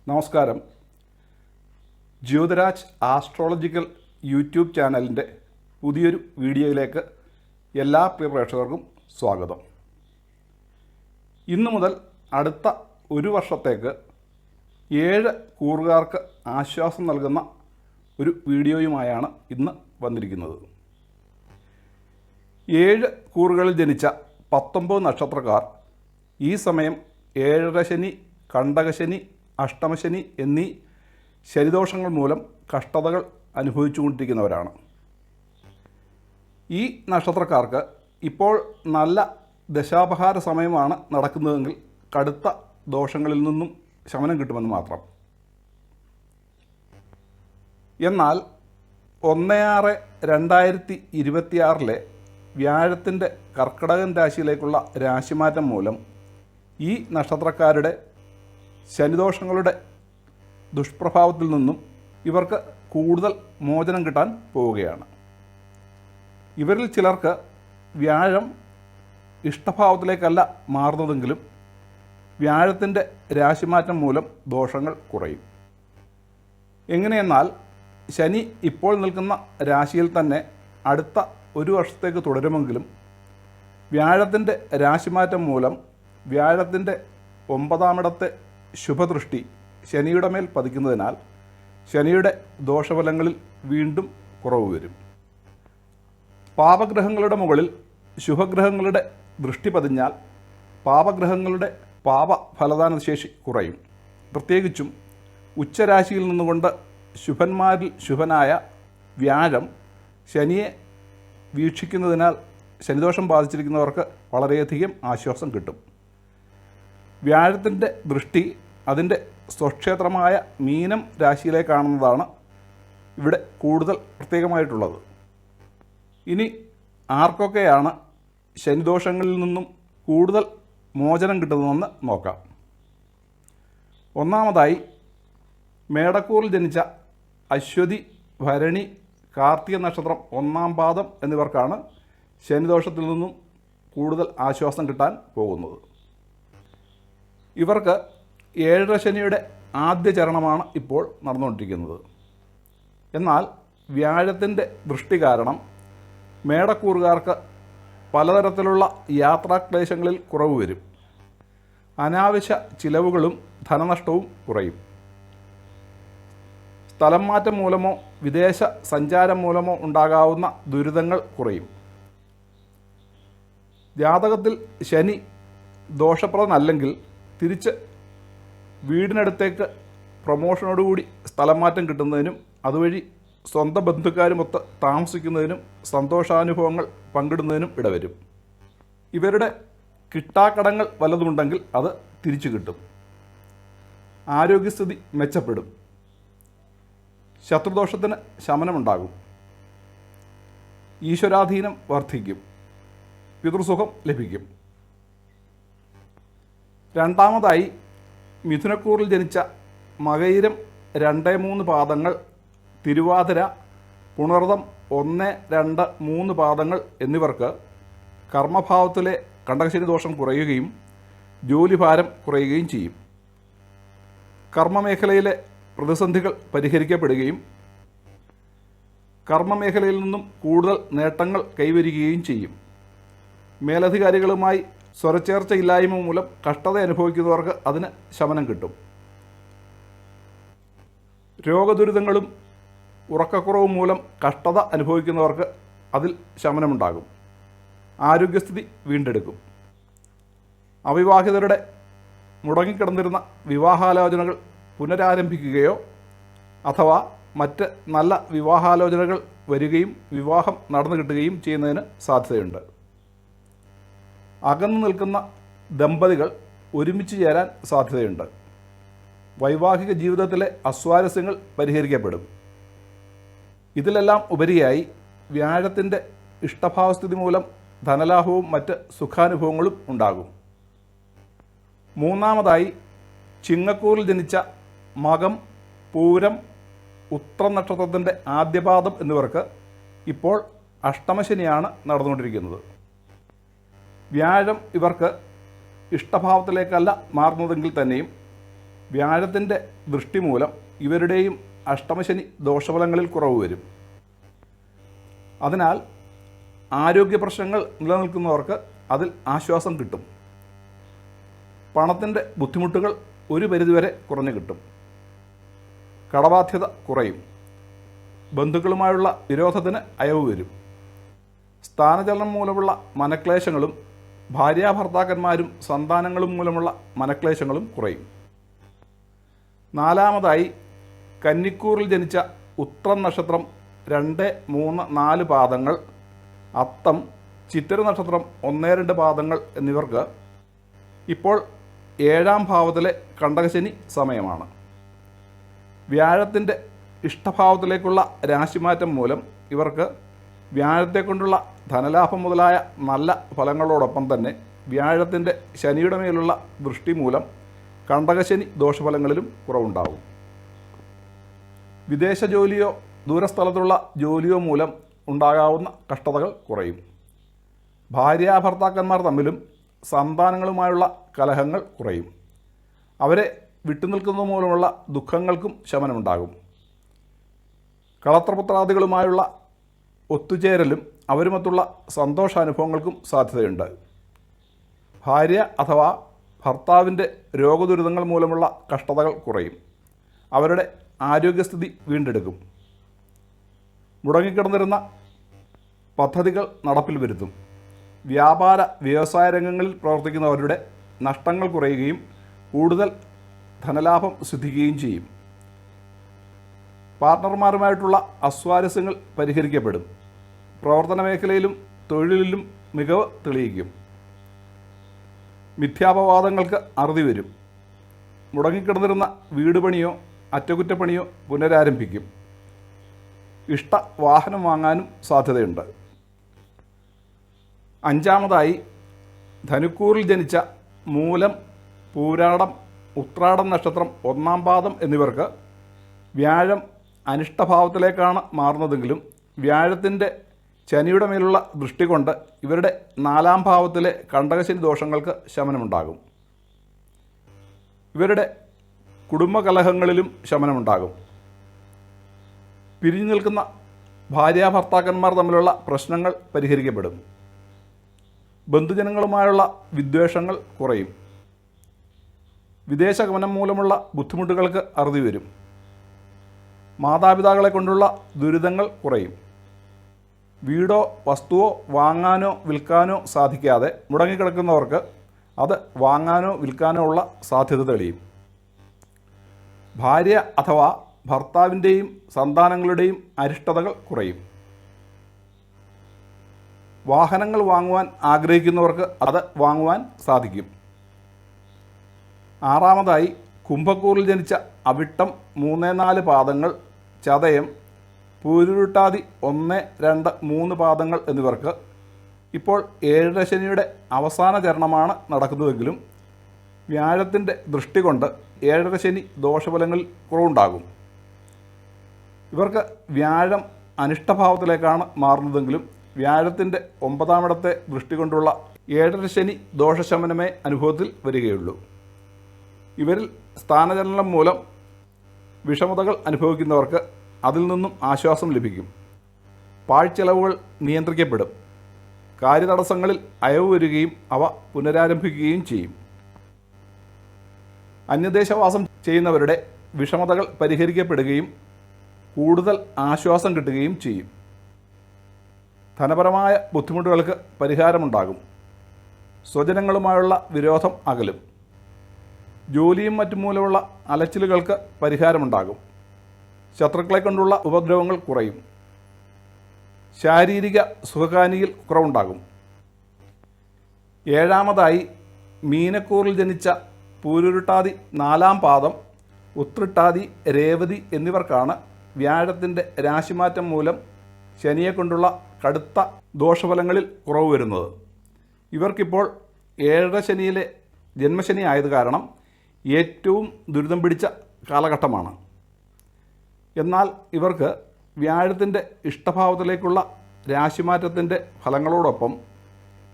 നമസ്കാരം. Jyothiraj astrological YouTube ചാനലിൻ്റെ പുതിയൊരു വീഡിയോയിലേക്ക് എല്ലാ പ്രിയ പ്രേക്ഷകർക്കും സ്വാഗതം. ഇന്നു മുതൽ അടുത്ത ഒരു വർഷത്തേക്ക് 7 കൂറുകാർക്ക് ആശ്വാസം നൽകുന്ന ഒരു വീഡിയോയുമായാണ് ഇന്ന് വന്നിരിക്കുന്നത്. 7 കൂറുകളിൽ ജനിച്ച 19 നക്ഷത്രക്കാർ ഈ സമയം 7ര ശനി, കണ്ടകശനി, അഷ്ടമശനി എന്നീ ശനിദോഷങ്ങൾ മൂലം കഷ്ടതകൾ അനുഭവിച്ചുകൊണ്ടിരിക്കുന്നവരാണ്. ഈ നക്ഷത്രക്കാർക്ക് ഇപ്പോൾ നല്ല ദശാപഹാര സമയമാണ് നടക്കുന്നതെങ്കിൽ കടുത്ത ദോഷങ്ങളിൽ നിന്നും ശമനം കിട്ടുമെന്ന് മാത്രം. എന്നാൽ 1/6/2026 വ്യാഴത്തിൻ്റെ കർക്കിടകൻ രാശിയിലേക്കുള്ള രാശിമാറ്റം മൂലം ഈ നക്ഷത്രക്കാരുടെ ശനിദോഷങ്ങളുടെ ദുഷ്പ്രഭാവത്തിൽ നിന്നും ഇവർക്ക് കൂടുതൽ മോചനം കിട്ടാൻ പോവുകയാണ്. ഇവരിൽ ചിലർക്ക് വ്യാഴം ഇഷ്ടഭാവത്തിലേക്കല്ല മാറുന്നതെങ്കിലും വ്യാഴത്തിൻ്റെ രാശിമാറ്റം മൂലം ദോഷങ്ങൾ കുറയും. എങ്ങനെയെന്നാൽ ശനി ഇപ്പോൾ നിൽക്കുന്ന രാശിയിൽ തന്നെ അടുത്ത ഒരു വർഷത്തേക്ക് തുടരുമെങ്കിലും വ്യാഴത്തിൻ്റെ രാശിമാറ്റം മൂലം വ്യാഴത്തിൻ്റെ 9ാമിടത്തെ ശുഭദൃഷ്ടി ശനിയുടെ മേൽ പതിക്കുന്നതിനാൽ ശനിയുടെ ദോഷഫലങ്ങളിൽ വീണ്ടും കുറവ് വരും. പാപഗ്രഹങ്ങളുടെ മുകളിൽ ശുഭഗ്രഹങ്ങളുടെ ദൃഷ്ടി പതിഞ്ഞാൽ പാപഗ്രഹങ്ങളുടെ പാപഫലദാന ശേഷി കുറയും. പ്രത്യേകിച്ചും ഉച്ചരാശിയിൽ നിന്നുകൊണ്ട് ശുഭന്മാരിൽ ശുഭനായ വ്യാഴം ശനിയെ വീക്ഷിക്കുന്നതിനാൽ ശനിദോഷം ബാധിച്ചിരിക്കുന്നവർക്ക് വളരെയധികം ആശ്വാസം കിട്ടും. വ്യാഴത്തിൻ്റെ ദൃഷ്ടി അതിൻ്റെ സ്വക്ഷേത്രമായ മീനം രാശിയിലേക്കാണെന്നതാണ് ഇവിടെ കൂടുതൽ പ്രത്യേകമായിട്ടുള്ളത്. ഇനി ആർക്കൊക്കെയാണ് ശനിദോഷങ്ങളിൽ നിന്നും കൂടുതൽ മോചനം കിട്ടുന്നതെന്ന് നോക്കാം. ഒന്നാമതായി മേടക്കൂറിൽ ജനിച്ച അശ്വതി, ഭരണി, കാർത്തിക നക്ഷത്രം 1ാം പാദം എന്നിവർക്കാണ് ശനിദോഷത്തിൽ നിന്നും കൂടുതൽ ആശ്വാസം കിട്ടാൻ പോകുന്നത്. ഇവർക്ക് 7ര ശനിയുടെ ആദ്യ ചരണമാണ് ഇപ്പോൾ നടന്നുകൊണ്ടിരിക്കുന്നത്. എന്നാൽ വ്യാഴത്തിൻ്റെ ദൃഷ്ടി കാരണം മേടക്കൂറുകാർക്ക് പലതരത്തിലുള്ള യാത്രാക്ലേശങ്ങളിൽ കുറവ് വരും. അനാവശ്യ ചിലവുകളും ധനനഷ്ടവും കുറയും. സ്ഥലം മാറ്റം മൂലമോ വിദേശ സഞ്ചാരം മൂലമോ ഉണ്ടാകാവുന്ന ദുരിതങ്ങൾ കുറയും. ജാതകത്തിൽ ശനി ദോഷപ്രദനല്ലെങ്കിൽ തിരിച്ച് വീടിനടുത്തേക്ക് പ്രൊമോഷനോടുകൂടി സ്ഥലം മാറ്റം കിട്ടുന്നതിനും അതുവഴി സ്വന്തം ബന്ധുക്കാരുമൊത്ത് താമസിക്കുന്നതിനും സന്തോഷാനുഭവങ്ങൾ പങ്കിടുന്നതിനും ഇടവരും. ഇവരുടെ കിട്ടാക്കടങ്ങൾ വല്ലതുമുണ്ടെങ്കിൽ അത് തിരിച്ചു കിട്ടും. ആരോഗ്യസ്ഥിതി മെച്ചപ്പെടും. ശത്രുദോഷത്തിന് ശമനമുണ്ടാകും. ഈശ്വരാധീനം വർദ്ധിക്കും. പിതൃസുഖം ലഭിക്കും. രണ്ടാമതായി മിഥുനക്കൂറിൽ ജനിച്ച മകയിരം 2-3 പാദങ്ങൾ, തിരുവാതിര, പുണർതം 1-2-3 പാദങ്ങൾ എന്നിവർക്ക് കർമ്മഭാവത്തിലെ കണ്ടകശനി ദോഷം കുറയുകയും ജോലിഭാരം കുറയുകയും ചെയ്യും. കർമ്മമേഖലയിലെ പ്രതിസന്ധികൾ പരിഹരിക്കപ്പെടുകയും കർമ്മമേഖലയിൽ നിന്നും കൂടുതൽ നേട്ടങ്ങൾ കൈവരികയും ചെയ്യും. മേലധികാരികളുമായി സ്വരച്ചേർച്ചയില്ലായ്മ മൂലം കഷ്ടത അനുഭവിക്കുന്നവർക്ക് അതിന് ശമനം കിട്ടും. രോഗദുരിതങ്ങളും ഉറക്കക്കുറവും മൂലം കഷ്ടത അനുഭവിക്കുന്നവർക്ക് അതിൽ ശമനമുണ്ടാകും. ആരോഗ്യസ്ഥിതി വീണ്ടെടുക്കും. അവിവാഹിതരുടെ മുടങ്ങിക്കിടന്നിരുന്ന വിവാഹാലോചനകൾ പുനരാരംഭിക്കുകയോ അഥവാ മറ്റ് നല്ല വിവാഹാലോചനകൾ വരികയും വിവാഹം നടന്നു കിട്ടുകയും ചെയ്യുന്നതിന് സാധ്യതയുണ്ട്. അകന്നു നിൽക്കുന്ന ദമ്പതികൾ ഒരുമിച്ച് ചേരാൻ സാധ്യതയുണ്ട്. വൈവാഹിക ജീവിതത്തിലെ അസ്വാരസ്യങ്ങൾ പരിഹരിക്കപ്പെടും. ഇതിലെല്ലാം ഉപരിയായി വ്യാഴത്തിൻ്റെ ഇഷ്ടഭാവസ്ഥിതി മൂലം ധനലാഭവും മറ്റ് സുഖാനുഭവങ്ങളും ഉണ്ടാകും. മൂന്നാമതായി ചിങ്ങക്കൂറിൽ ജനിച്ച മകം, പൂരം, ഉത്രം നക്ഷത്രത്തിൻ്റെ ആദ്യപാദം എന്നിവർക്ക് ഇപ്പോൾ അഷ്ടമശനിയാണ് നടന്നുകൊണ്ടിരിക്കുന്നത്. വ്യാഴം ഇവർക്ക് ഇഷ്ടഭാവത്തിലേക്കല്ല മാറുന്നതെങ്കിൽ തന്നെയും വ്യാഴത്തിൻ്റെ ദൃഷ്ടി മൂലം ഇവരുടെയും അഷ്ടമശനി ദോഷഫലങ്ങളിൽ കുറവ് വരും. അതിനാൽ ആരോഗ്യ പ്രശ്നങ്ങൾ നിലനിൽക്കുന്നവർക്ക് അതിൽ ആശ്വാസം കിട്ടും. പണത്തിൻ്റെ ബുദ്ധിമുട്ടുകൾ ഒരു പരിധിവരെ കുറഞ്ഞു കിട്ടും. കടബാധ്യത കുറയും. ബന്ധുക്കളുമായുള്ള വിരോധത്തിന് അയവ് വരും. സ്ഥാനചലനം മൂലമുള്ള മനക്ലേശങ്ങളും ഭാര്യാഭർത്താക്കന്മാരും സന്താനങ്ങളും മൂലമുള്ള മനക്ലേശങ്ങളും കുറയും. നാലാമതായി, കന്നിക്കൂറിൽ ജനിച്ച ഉത്രം നക്ഷത്രം 2, 3, 4 പാദങ്ങൾ, അത്തം, ചിത്തിര നക്ഷത്രം 1, 2 പാദങ്ങൾ എന്നിവർക്ക് ഇപ്പോൾ 7ാം ഭാവത്തിലെ കണ്ടകശനി സമയമാണ്. വ്യാഴത്തിൻ്റെ ഇഷ്ടഭാവത്തിലേക്കുള്ള രാശിമാറ്റം മൂലം ഇവർക്ക് വ്യാഴത്തെക്കൊണ്ടുള്ള ധനലാഭം മുതലായ നല്ല ഫലങ്ങളോടൊപ്പം തന്നെ വ്യാഴത്തിൻ്റെ ശനിയുടെ മേലുള്ള ദൃഷ്ടി മൂലം കണ്ടകശനി ദോഷഫലങ്ങളിലും കുറവുണ്ടാവും. വിദേശ ജോലിയോ ദൂരസ്ഥലത്തുള്ള ജോലിയോ മൂലം ഉണ്ടാകാവുന്ന കഷ്ടതകൾ കുറയും. ഭാര്യാഭർത്താക്കന്മാർ തമ്മിലും സന്താനങ്ങളുമായുള്ള കലഹങ്ങൾ കുറയും. അവരെ വിട്ടുനിൽക്കുന്നത് മൂലമുള്ള ദുഃഖങ്ങൾക്കും ശമനമുണ്ടാകും. കളത്രപുത്രാദികളുമായുള്ള ഒത്തുചേരലും അവരുമൊത്തുള്ള സന്തോഷാനുഭവങ്ങൾക്കും സാധ്യതയുണ്ട്. ഭാര്യ അഥവാ ഭർത്താവിൻ്റെ രോഗദുരിതങ്ങൾ മൂലമുള്ള കഷ്ടതകൾ കുറയും. അവരുടെ ആരോഗ്യസ്ഥിതി വീണ്ടെടുക്കും. മുടങ്ങിക്കിടന്നിരുന്ന പദ്ധതികൾ നടപ്പിൽ വരുത്തും. വ്യാപാര വ്യവസായ രംഗങ്ങളിൽ പ്രവർത്തിക്കുന്നവരുടെ നഷ്ടങ്ങൾ കുറയുകയും കൂടുതൽ ധനലാഭം സിദ്ധിക്കുകയും ചെയ്യും. പാർട്ണർമാരുമായിട്ടുള്ള അസ്വാരസ്യങ്ങൾ പരിഹരിക്കപ്പെടും. പ്രവർത്തന മേഖലയിലും തൊഴിലിലും മികവ് തെളിയിക്കും. മിഥ്യാപവാദങ്ങൾക്ക് അറുതി വരും. മുടങ്ങിക്കിടന്നിരുന്ന വീട് പണിയോ അറ്റകുറ്റപ്പണിയോ പുനരാരംഭിക്കും. ഇഷ്ട വാഹനം വാങ്ങാനും സാധ്യതയുണ്ട്. അഞ്ചാമതായി, ധനുക്കൂറിൽ ജനിച്ച മൂലം, പൂരാടം, ഉത്രാടം നക്ഷത്രം 1ാം പാദം എന്നിവർക്ക് വ്യാഴം അനിഷ്ടഭാവത്തിലേക്കാണ് മാറുന്നതെങ്കിലും വ്യാഴത്തിൻ്റെ ശനിയുടെ മേലുള്ള ദൃഷ്ടി കൊണ്ട് ഇവരുടെ 4ാം ഭാവത്തിലെ കണ്ടകശനി ദോഷങ്ങൾക്ക് ശമനമുണ്ടാകും. ഇവരുടെ കുടുംബകലഹങ്ങളിലും ശമനമുണ്ടാകും. പിരിഞ്ഞു നിൽക്കുന്ന ഭാര്യാഭർത്താക്കന്മാർ തമ്മിലുള്ള പ്രശ്നങ്ങൾ പരിഹരിക്കപ്പെടും. ബന്ധുജനങ്ങളുമായുള്ള വിദ്വേഷങ്ങൾ കുറയും. വിദേശഗമനം മൂലമുള്ള ബുദ്ധിമുട്ടുകൾക്ക് അറുതി വരും. മാതാപിതാക്കളെ കൊണ്ടുള്ള ദുരിതങ്ങൾ കുറയും. വീടോ വസ്തുവോ വാങ്ങാനോ വിൽക്കാനോ സാധിക്കാതെ മുടങ്ങിക്കിടക്കുന്നവർക്ക് അത് വാങ്ങാനോ വിൽക്കാനോ ഉള്ള സാധ്യത തെളിയും. ഭാര്യ അഥവാ ഭർത്താവിൻ്റെയും സന്താനങ്ങളുടെയും അരിഷ്ടതകൾ കുറയും. വാഹനങ്ങൾ വാങ്ങുവാൻ ആഗ്രഹിക്കുന്നവർക്ക് അത് വാങ്ങുവാൻ സാധിക്കും. ആറാമതായി, കുംഭക്കൂറിൽ ജനിച്ച അവിട്ടം 3, 4 പാദങ്ങൾ, ചതയം, പൂരുരുട്ടാതി 1, 2, 3 പാദങ്ങൾ എന്നിവർക്ക് ഇപ്പോൾ 7ാം ശനിയുടെ അവസാന ചരണമാണ് നടക്കുന്നതെങ്കിലും വ്യാഴത്തിൻ്റെ ദൃഷ്ടി കൊണ്ട് 7ാം ശനി ദോഷഫലങ്ങളിൽ കുറവുണ്ടാകും. ഇവർക്ക് വ്യാഴം അനിഷ്ടഭാവത്തിലേക്കാണ് മാറുന്നതെങ്കിലും വ്യാഴത്തിൻ്റെ 9ാമിടത്തെ ദൃഷ്ടി കൊണ്ടുള്ള 7ാം ശനി ദോഷശമനമേ അനുഭവത്തിൽ വരികയുള്ളൂ. ഇവരിൽ സ്ഥാനചലനം മൂലം വിഷമതകൾ അനുഭവിക്കുന്നവർക്ക് അതിൽ നിന്നും ആശ്വാസം ലഭിക്കും. പാഴ്ചെലവുകൾ നിയന്ത്രിക്കപ്പെടും. കാര്യതടസ്സങ്ങളിൽ അയവ് വരികയും അവ പുനരാരംഭിക്കുകയും ചെയ്യും. അന്യദേശവാസം ചെയ്യുന്നവരുടെ വിഷമതകൾ പരിഹരിക്കപ്പെടുകയും കൂടുതൽ ആശ്വാസം കിട്ടുകയും ചെയ്യും. ധനപരമായ ബുദ്ധിമുട്ടുകൾക്ക് പരിഹാരമുണ്ടാകും. സ്വജനങ്ങളുമായുള്ള വിരോധം അകലും. ജോലിയും മറ്റും മൂലമുള്ള അലച്ചിലുകൾക്ക് പരിഹാരമുണ്ടാകും. ശത്രുക്കളെ കൊണ്ടുള്ള ഉപദ്രവങ്ങൾ കുറയും. ശാരീരിക സുഖഹാനിയിൽ കുറവുണ്ടാകും. ഏഴാമതായി, മീനക്കൂറിൽ ജനിച്ച പൂരുരുട്ടാതി 4ാം പാദം, ഉത്രിട്ടാതി, രേവതി എന്നിവർക്കാണ് വ്യാഴത്തിൻ്റെ രാശിമാറ്റം മൂലം ശനിയെക്കൊണ്ടുള്ള കടുത്ത ദോഷഫലങ്ങളിൽ കുറവ് വരുന്നത്. ഇവർക്കിപ്പോൾ 7ാം ശനിയിലെ ജന്മശനി ആയത് കാരണം ഏറ്റവും ദുരിതം പിടിച്ച കാലഘട്ടമാണ്. എന്നാൽ ഇവർക്ക് വ്യാഴത്തിൻ്റെ ഇഷ്ടഭാവത്തിലേക്കുള്ള രാശിമാറ്റത്തിൻ്റെ ഫലങ്ങളോടൊപ്പം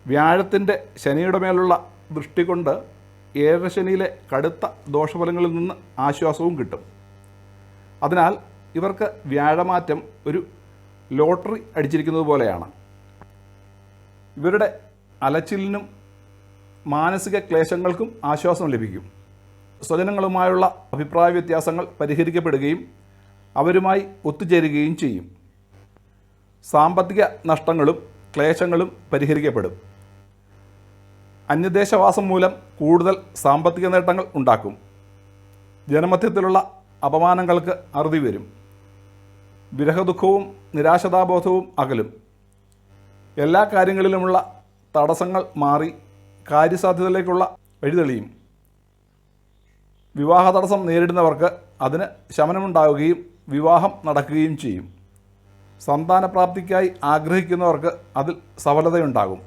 വ്യാഴത്തിൻ്റെ ശനിയുടെ മേലുള്ള ദൃഷ്ടി കൊണ്ട് ഏഴരശനിയിലെ കടുത്ത ദോഷഫലങ്ങളിൽ നിന്ന് ആശ്വാസവും കിട്ടും. അതിനാൽ ഇവർക്ക് വ്യാഴമാറ്റം ഒരു ലോട്ടറി അടിച്ചിരിക്കുന്നത് പോലെയാണ്. ഇവരുടെ അലച്ചിലിനും മാനസിക ക്ലേശങ്ങൾക്കും ആശ്വാസം ലഭിക്കും. സ്വജനങ്ങളുമായുള്ള അഭിപ്രായ വ്യത്യാസങ്ങൾ പരിഹരിക്കപ്പെടുകയും അവരുമായി ഒത്തുചേരുകയും ചെയ്യും. സാമ്പത്തിക നഷ്ടങ്ങളും ക്ലേശങ്ങളും പരിഹരിക്കപ്പെടും. അന്യദേശവാസം മൂലം കൂടുതൽ സാമ്പത്തിക നേട്ടങ്ങൾ ഉണ്ടാക്കും. ജനമധ്യത്തിലുള്ള അപമാനങ്ങൾക്ക് അറുതി വരും. വിരഹദുഃഖവും നിരാശതാബോധവും അകലും. എല്ലാ കാര്യങ്ങളിലുമുള്ള തടസ്സങ്ങൾ മാറി കാര്യസാധ്യതയിലേക്കുള്ള വഴിതെളിയും. വിവാഹ തടസ്സം നേരിടുന്നവർക്ക് അതിന് ശമനമുണ്ടാവുകയും വിവാഹം നടക്കുകയും ചെയ്യും. സന്താനപ്രാപ്തിക്കായി ആഗ്രഹിക്കുന്നവർക്ക് അതിൽ സഫലതയുണ്ടാകും.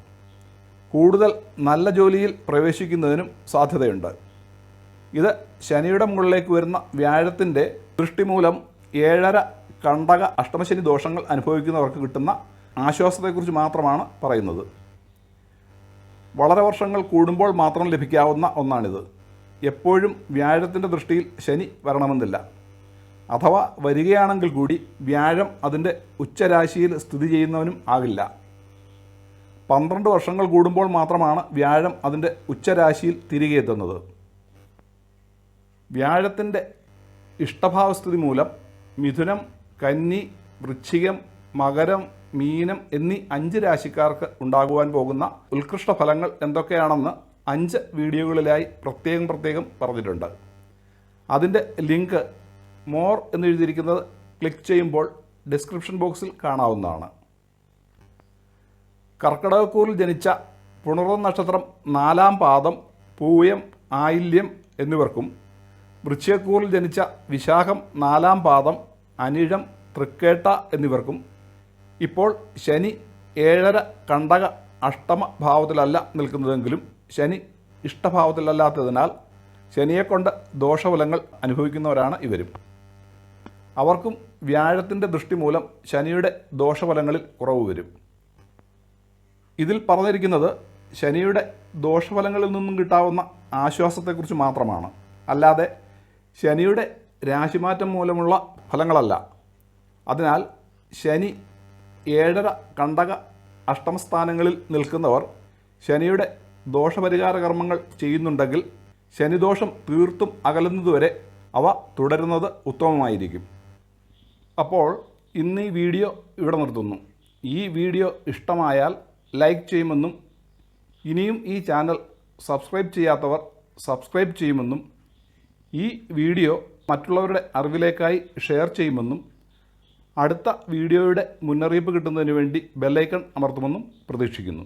കൂടുതൽ നല്ല ജോലിയിൽ പ്രവേശിക്കുന്നതിനും സാധ്യതയുണ്ട്. ഇത് ശനിയുടെ മുകളിലേക്ക് വരുന്ന വ്യാഴത്തിൻ്റെ ദൃഷ്ടി മൂലം 7.5 കണ്ടക അഷ്ടമശനി ദോഷങ്ങൾ അനുഭവിക്കുന്നവർക്ക് കിട്ടുന്ന ആശ്വാസത്തെക്കുറിച്ച് മാത്രമാണ് പറയുന്നത്. വളരെ വർഷങ്ങൾ കൂടുമ്പോൾ മാത്രം ലഭിക്കാവുന്ന ഒന്നാണിത്. എപ്പോഴും വ്യാഴത്തിൻ്റെ ദൃഷ്ടിയിൽ ശനി വരണമെന്നില്ല. അഥവാ വരികയാണെങ്കിൽ കൂടി വ്യാഴം അതിൻ്റെ ഉച്ചരാശിയിൽ സ്ഥിതി ചെയ്യുന്നവനും ആകില്ല. 12 വർഷങ്ങൾ കൂടുമ്പോൾ മാത്രമാണ് വ്യാഴം അതിൻ്റെ ഉച്ചരാശിയിൽ തിരികെ എത്തുന്നത്. വ്യാഴത്തിൻ്റെ ഇഷ്ടഭാവസ്ഥിതി മൂലം മിഥുനം, കന്നി, വൃശ്ചികം, മകരം, മീനം എന്നീ 5 രാശിക്കാർക്ക് ഉണ്ടാകുവാൻ പോകുന്ന ഉത്കൃഷ്ട ഫലങ്ങൾ എന്തൊക്കെയാണെന്ന് 5 വീഡിയോകളിലായി പ്രത്യേകം പറഞ്ഞിട്ടുണ്ട്. അതിൻ്റെ ലിങ്ക് മോർ എന്നെഴുതിയിരിക്കുന്നത് ക്ലിക്ക് ചെയ്യുമ്പോൾ ഡിസ്ക്രിപ്ഷൻ ബോക്സിൽ കാണാവുന്നതാണ്. കർക്കിടകക്കൂറിൽ ജനിച്ച പുണർദം നക്ഷത്രം 4-ാം പാദം, പൂയം, ആയില്യം എന്നിവർക്കും വൃശ്ചികക്കൂറിൽ ജനിച്ച വിശാഖം 4-ാം പാദം, അനിഴം, തൃക്കേട്ട എന്നിവർക്കും ഇപ്പോൾ ശനി 7.5 കണ്ടക അഷ്ടമ ഭാവത്തിലല്ല നിൽക്കുന്നതെങ്കിലും ശനി ഇഷ്ടഭാവത്തിലല്ലാത്തതിനാൽ ശനിയെക്കൊണ്ട് ദോഷഫലങ്ങൾ അനുഭവിക്കുന്നവരാണ് ഇവരും. അവർക്കും വ്യാഴത്തിൻ്റെ ദൃഷ്ടി മൂലം ശനിയുടെ ദോഷഫലങ്ങളിൽ കുറവ് വരും. ഇതിൽ പറഞ്ഞിരിക്കുന്നത് ശനിയുടെ ദോഷഫലങ്ങളിൽ നിന്നും കിട്ടാവുന്ന ആശ്വാസത്തെക്കുറിച്ച് മാത്രമാണ്, അല്ലാതെ ശനിയുടെ രാശിമാറ്റം മൂലമുള്ള ഫലങ്ങളല്ല. അതിനാൽ ശനി 7.5 കണ്ടക അഷ്ടമസ്ഥാനങ്ങളിൽ നിൽക്കുന്നവർ ശനിയുടെ ദോഷപരിഹാര കർമ്മങ്ങൾ ചെയ്യുന്നുണ്ടെങ്കിൽ ശനിദോഷം തീർത്തും അകലുന്നതുവരെ അവ തുടരുന്നത് ഉത്തമമായിരിക്കും. അപ്പോൾ ഇന്ന് ഈ വീഡിയോ ഇവിടെ നിർത്തുന്നു. ഈ വീഡിയോ ഇഷ്ടമായാൽ ലൈക്ക് ചെയ്യുമെന്നും ഇനിയും ഈ ചാനൽ സബ്സ്ക്രൈബ് ചെയ്യാത്തവർ സബ്സ്ക്രൈബ് ചെയ്യുമെന്നും ഈ വീഡിയോ മറ്റുള്ളവരുടെ അറിവിലേക്കായി ഷെയർ ചെയ്യുമെന്നും അടുത്ത വീഡിയോയുടെ മുന്നറിയിപ്പ് കിട്ടുന്നതിന് വേണ്ടി ബെല്ലൈക്കൺ അമർത്തുമെന്നും പ്രതീക്ഷിക്കുന്നു.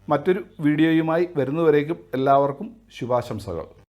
മറ്റൊരു വീഡിയോയുമായി വരുന്നവരേക്കും എല്ലാവർക്കും ശുഭാശംസകൾ.